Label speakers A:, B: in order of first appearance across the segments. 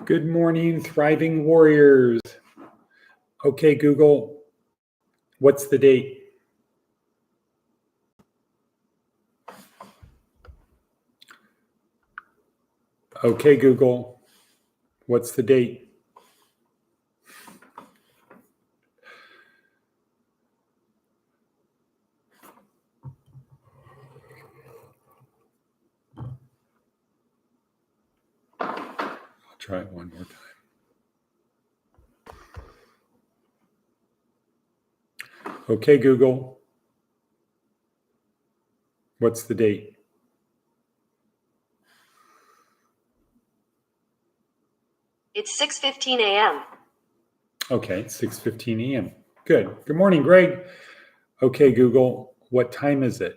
A: Good morning, thriving warriors. Okay, Google, what's the date? Okay, Google, what's the date? I'll try it one more time. Okay, Google, what's the date?
B: It's 6:15 a.m.
A: Okay, 6:15 a.m. Good. Good morning, Greg. Okay, Google, what time is it?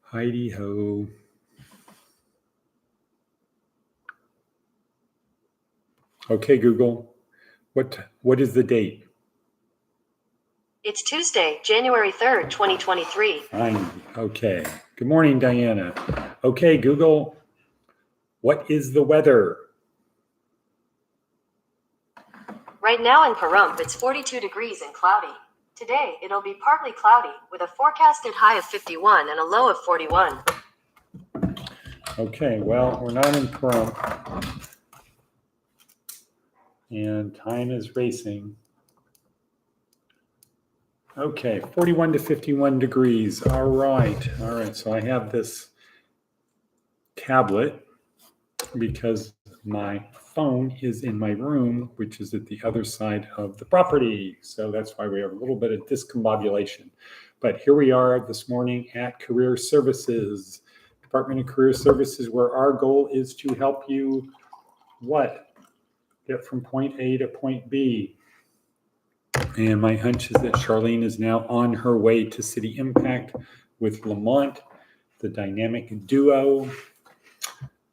A: Heidi ho. Okay, Google, what is the date?
B: It's Tuesday, January 3rd, 2023.
A: Fine. Okay. Good morning, Diana. Okay, Google, what is the weather?
B: Right now in Pahrump, it's 42 degrees and cloudy. Today, it'll be partly cloudy with a forecasted high of 51 and a low of 41.
A: Okay, well, we're not in Pahrump, and time is racing. Okay, 41 to 51 degrees. All right. So I have this tablet because my phone is in my room, which is at the other side of the property. So that's why we have a little bit of discombobulation. But here we are this morning at Career Services, Department of Career Services, where our goal is to help you get from point A to point B. And my hunch is that Charlene is now on her way to City Impact with Lamont, the dynamic duo,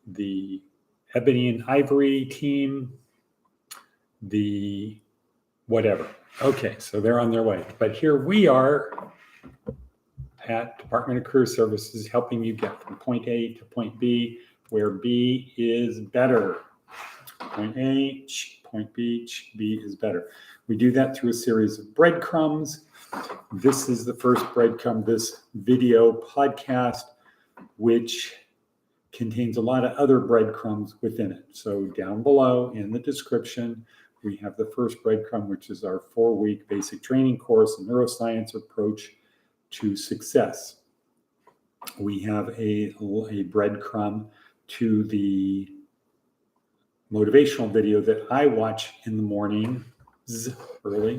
A: the Ebony and Ivory team, the whatever. Okay, so they're on their way. But here we are at Department of Career Services helping you get from point A to point B, where B is better. Point A, point B, B is better. We do that through a series of breadcrumbs. This is the first breadcrumb, this video podcast, which contains a lot of other breadcrumbs within it. So down below in the description, we have the first breadcrumb, which is our 4-week basic training course, a neuroscience approach to success. We have a breadcrumb to the motivational video that I watch in the mornings,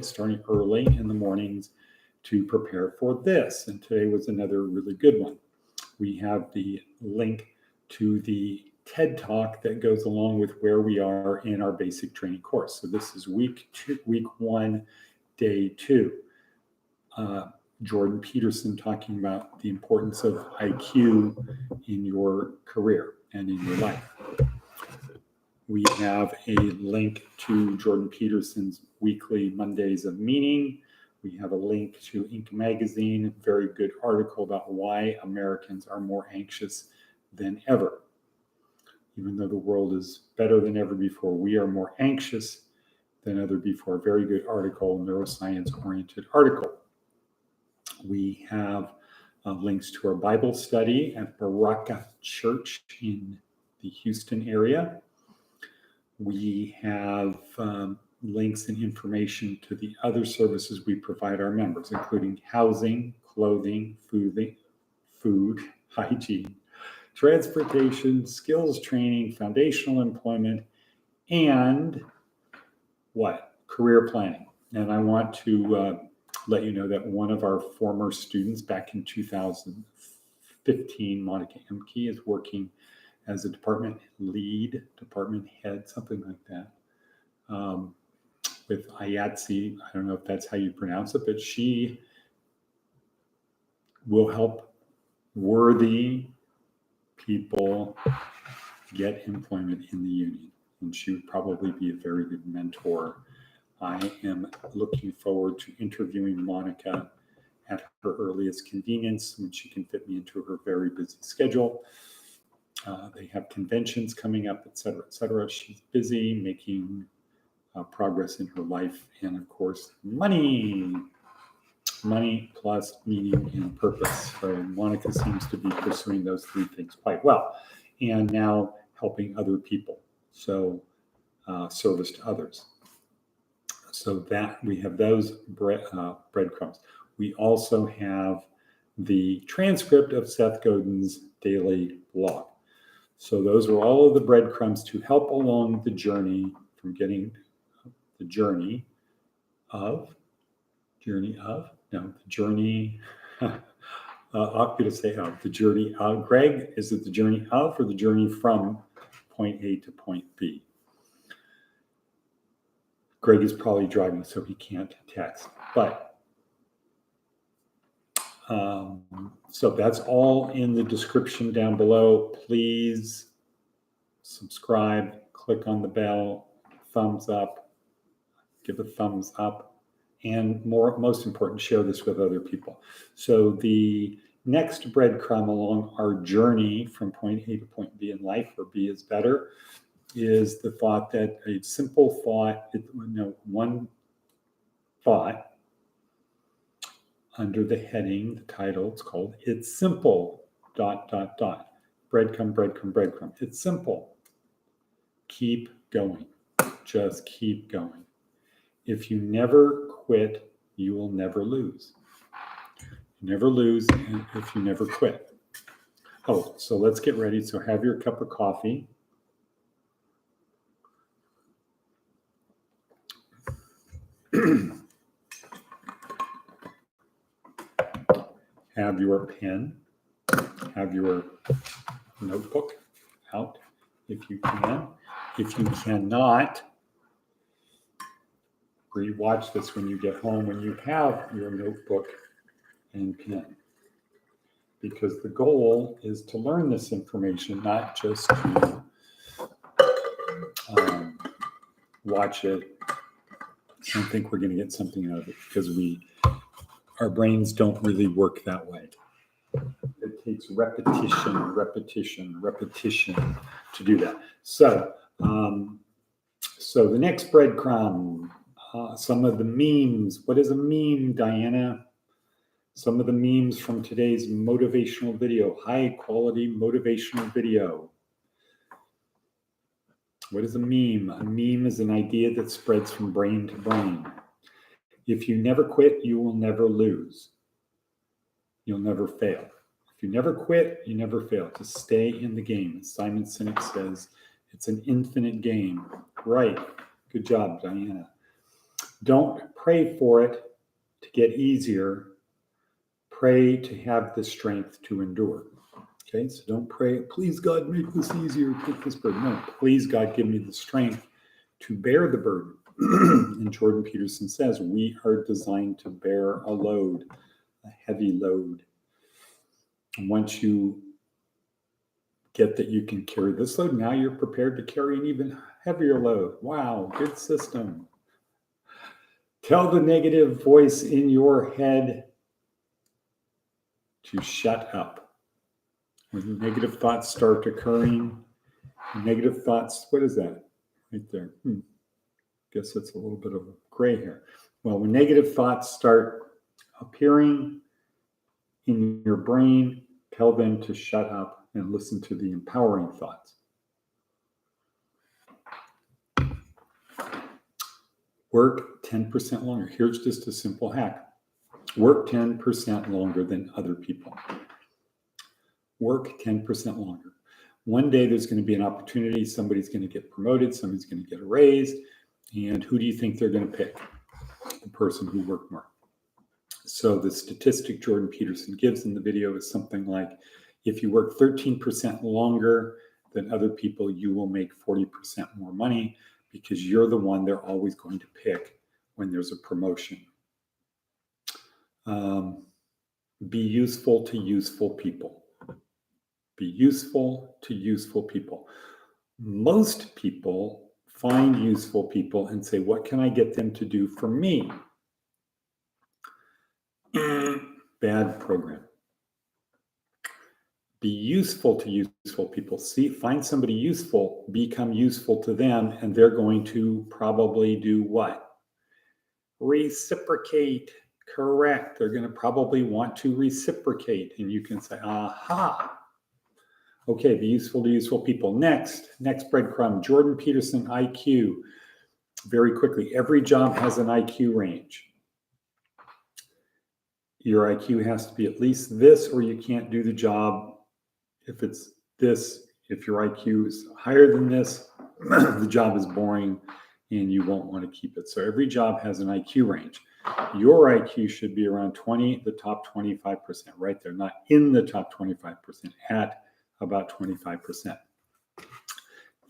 A: starting early in the mornings to prepare for this. And today was another really good one. We have the link to the TED Talk that goes along with where we are in our basic training course. So this is week 1, day 2. Jordan Peterson talking about the importance of IQ in your career and in your life. We have a link to Jordan Peterson's weekly Mondays of Meaning. We have a link to Inc. Magazine, a very good article about why Americans are more anxious than ever. Even though the world is better than ever before, we are more anxious than ever before. Very good article, neuroscience-oriented article. We have links to our Bible study at Baraka Church in the Houston area. We have links and information to the other services we provide our members, including housing, clothing, food, hygiene, transportation, skills training, foundational employment, and career planning. And I want to let you know that one of our former students back in 2015, Monica Emke, is working as a department head, something like that, with IATSE. I don't know if that's how you pronounce it, but she will help worthy people get employment in the union. And she would probably be a very good mentor. I am looking forward to interviewing Monica at her earliest convenience when she can fit me into her very busy schedule. They have conventions coming up, et cetera, et cetera. She's busy making progress in her life. And of course, money. Money plus meaning and purpose. Right? Monica seems to be pursuing those three things quite well. And now helping other people. So service to others. So that we have those breadcrumbs. We also have the transcript of Seth Godin's daily blog. So those are all of the breadcrumbs to help along the journey from getting the journey of, I'm going to say of, the journey of. Greg, is it the journey of or the journey from point A to point B? Greg is probably driving, so he can't text. But so that's all in the description down below. Please subscribe, click on the bell, thumbs up, give a thumbs up, and most important, share this with other people. So the next breadcrumb along our journey from point A to point B in life, where B is better, is the thought that a simple thought, one thought under the heading, the title, it's called It's Simple, ... Breadcrumb, breadcrumb, breadcrumb. It's simple. Keep going. Just keep going. If you never quit, you will never lose. You never lose if you never quit. Oh, so let's get ready. So have your cup of coffee. Have your pen, have your notebook out if you can. If you cannot, rewatch this when you get home, when you have your notebook and pen. Because the goal is to learn this information, not just to watch it and think we're going to get something out of it, because our brains don't really work that way. It takes repetition to do that. So, the next breadcrumb, some of the memes. What is a meme, Diana? Some of the memes from today's motivational video, high quality motivational video. What is a meme? A meme is an idea that spreads from brain to brain. If you never quit, you will never lose. You'll never fail. If you never quit, you never fail. To stay in the game. As Simon Sinek says, it's an infinite game. Right. Good job, Diana. Don't pray for it to get easier. Pray to have the strength to endure. Okay, so don't pray, please God, make this easier, take this burden. No, please God, give me the strength to bear the burden. And Jordan Peterson says, we are designed to bear a load, a heavy load. And once you get that you can carry this load, now you're prepared to carry an even heavier load. Wow, good system. Tell the negative voice in your head to shut up. When negative thoughts start occurring, negative thoughts, what is that? Right there. Guess it's a little bit of gray here. Well, when negative thoughts start appearing in your brain, tell them to shut up and listen to the empowering thoughts. Work 10% longer. Here's just a simple hack. Work 10% longer than other people. Work 10% longer. One day there's going to be an opportunity. Somebody's going to get promoted. Somebody's going to get a raise. And who do you think they're going to pick? The person who worked more. So the statistic Jordan Peterson gives in the video is something like, if you work 13% longer than other people, you will make 40% more money, because you're the one they're always going to pick when there's a promotion. Be useful to useful people. Be useful to useful people. Most people find useful people and say, what can I get them to do for me? Bad program. Be useful to useful people. Find somebody useful, become useful to them, and they're going to probably do what? Reciprocate. Correct. They're going to probably want to reciprocate. And you can say, aha. Okay, be useful to useful people. Next breadcrumb, Jordan Peterson, IQ. Very quickly, every job has an IQ range. Your IQ has to be at least this, or you can't do the job. If it's this, if your IQ is higher than this, the job is boring and you won't want to keep it. So every job has an IQ range. Your IQ should be around 20, the top 25%, right there, not in the top 25%, at about 25%.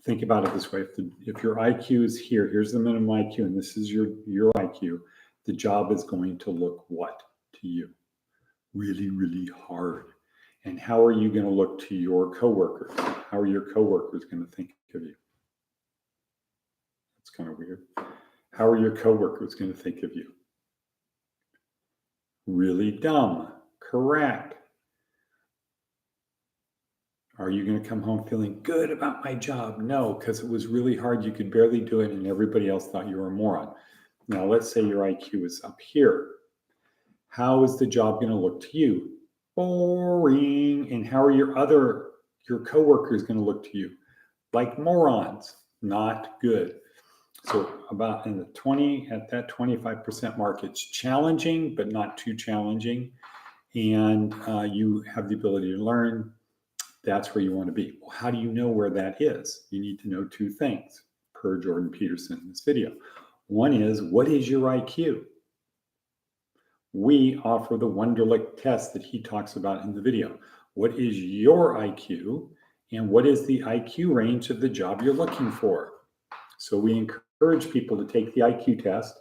A: Think about it this way. If your IQ is here, here's the minimum IQ, and this is your IQ, the job is going to look what to you? Really, really hard. And how are you going to look to your coworkers? How are your coworkers going to think of you? That's kind of weird. How are your coworkers going to think of you? Really dumb. Correct. Are you going to come home feeling good about my job? No, because it was really hard. You could barely do it and everybody else thought you were a moron. Now, let's say your IQ is up here. How is the job going to look to you? Boring. And how are your coworkers going to look to you? Like morons. Not good. So about in the 20, at that 25% mark, it's challenging, but not too challenging. And you have the ability to learn. That's where you want to be. Well, how do you know where that is? You need to know two things per Jordan Peterson in this video. One is, what is your IQ? We offer the Wonderlic test that he talks about in the video. What is your IQ? And what is the IQ range of the job you're looking for? So we encourage people to take the IQ test.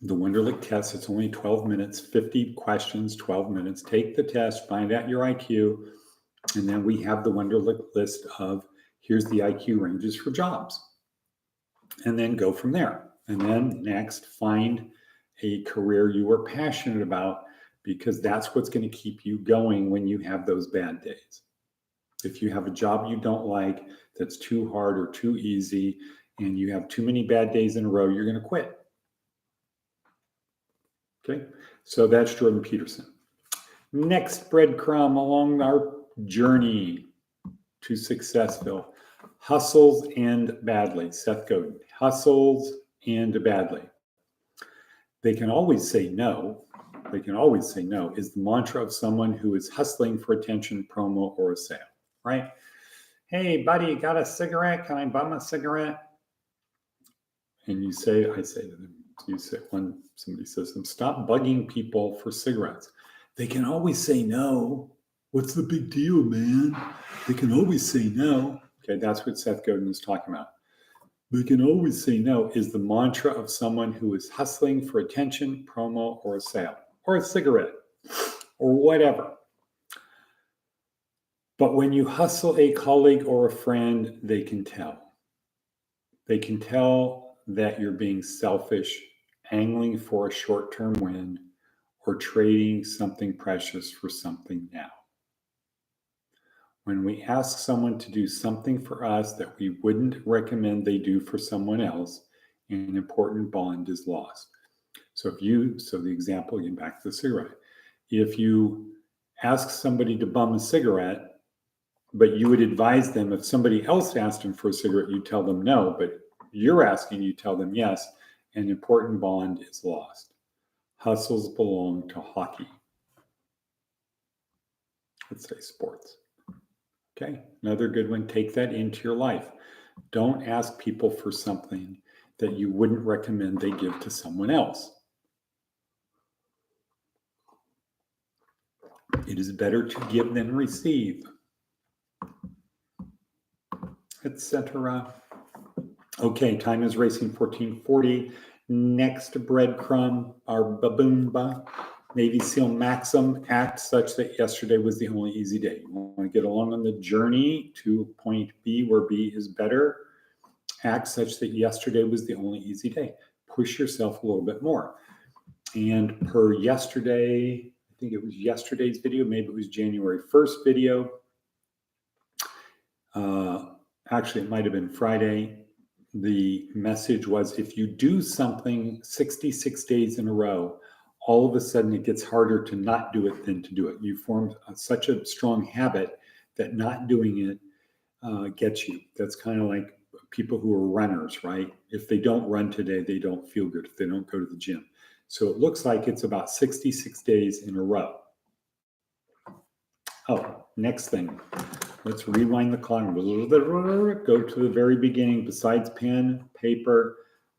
A: The Wonderlic test, it's only 12 minutes, 50 questions, 12 minutes. Take the test, find out your IQ, and then we have the Wonderlic list of here's the IQ ranges for jobs. And then go from there. And then next, find a career you are passionate about, because that's what's going to keep you going when you have those bad days. If you have a job you don't like, that's too hard or too easy, and you have too many bad days in a row, you're going to quit. Okay, so that's Jordan Peterson. Next breadcrumb along our journey to Successville. Hustles and badly. Seth Godin. Hustles and badly. They can always say no. They can always say no is the mantra of someone who is hustling for attention, promo, or a sale, right? Hey, buddy, got a cigarette? Can I bum a cigarette? And I say to them, when somebody says to them, stop bugging people for cigarettes. They can always say no. What's the big deal, man? They can always say no. Okay, that's what Seth Godin is talking about. They can always say no is the mantra of someone who is hustling for attention, promo, or a sale, or a cigarette, or whatever. But when you hustle a colleague or a friend, they can tell. They can tell that you're being selfish, angling for a short-term win, or trading something precious for something now. When we ask someone to do something for us that we wouldn't recommend they do for someone else, an important bond is lost. So the example, again, back to the cigarette. If you ask somebody to bum a cigarette, but you would advise them, if somebody else asked them for a cigarette, you tell them no, but you're asking, you tell them yes, an important bond is lost. Hustles belong to hockey. Let's say sports. Okay, another good one, take that into your life. Don't ask people for something that you wouldn't recommend they give to someone else. It is better to give than receive, etc. Okay, time is racing, 1440. Next breadcrumb, our baboomba. Navy SEAL Maxim, act such that yesterday was the only easy day. You want to get along on the journey to point B where B is better. Act such that yesterday was the only easy day. Push yourself a little bit more. And per yesterday, I think it was yesterday's video, maybe it was January 1st video. Actually, it might have been Friday. The message was if you do something 66 days in a row, all of a sudden it gets harder to not do it than to do it. You form such a strong habit that not doing it gets you. That's kind of like people who are runners, right? If they don't run today, they don't feel good if they don't go to the gym. So it looks like it's about 66 days in a row. Oh, next thing. Let's rewind the clock. Go to the very beginning. Besides pen, paper,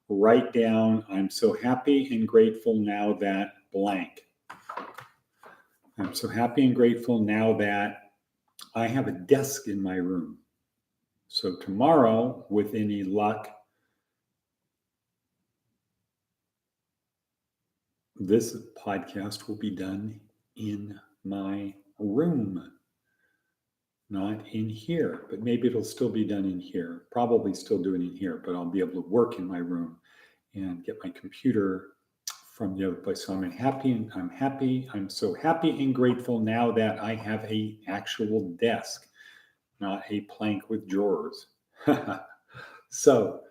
A: write down, I'm so happy and grateful now that blank. I'm so happy and grateful now that I have a desk in my room. So tomorrow, with any luck, this podcast will be done in my room. Not in here, but maybe it'll still be done in here. Probably still doing it in here, but I'll be able to work in my room and get my computer from the other place. So I'm so happy and grateful now that I have a actual desk, not a plank with drawers. So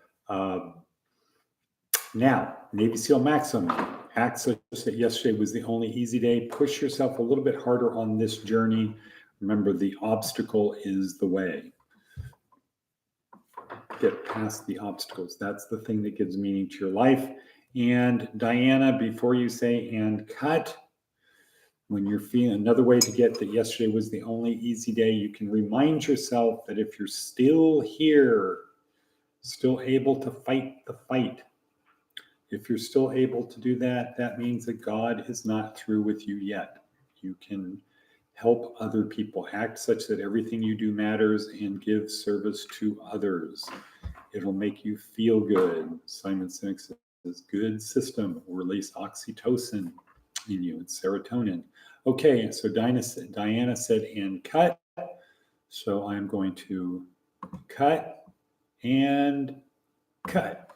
A: now, Navy SEAL Maxim, act such that yesterday was the only easy day. Push yourself a little bit harder on this journey. Remember, the obstacle is the way. Get past the obstacles. That's the thing that gives meaning to your life. And Diana, before you say and cut, when you're feeling another way to get that yesterday was the only easy day, you can remind yourself that if you're still here, still able to fight the fight, if you're still able to do that, that means that God is not through with you yet. You can help other people, act such that everything you do matters, and give service to others. It'll make you feel good. Simon Sinek says, good system will release oxytocin in you. It's serotonin. Okay, so Diana said, and cut. So I'm going to cut and cut.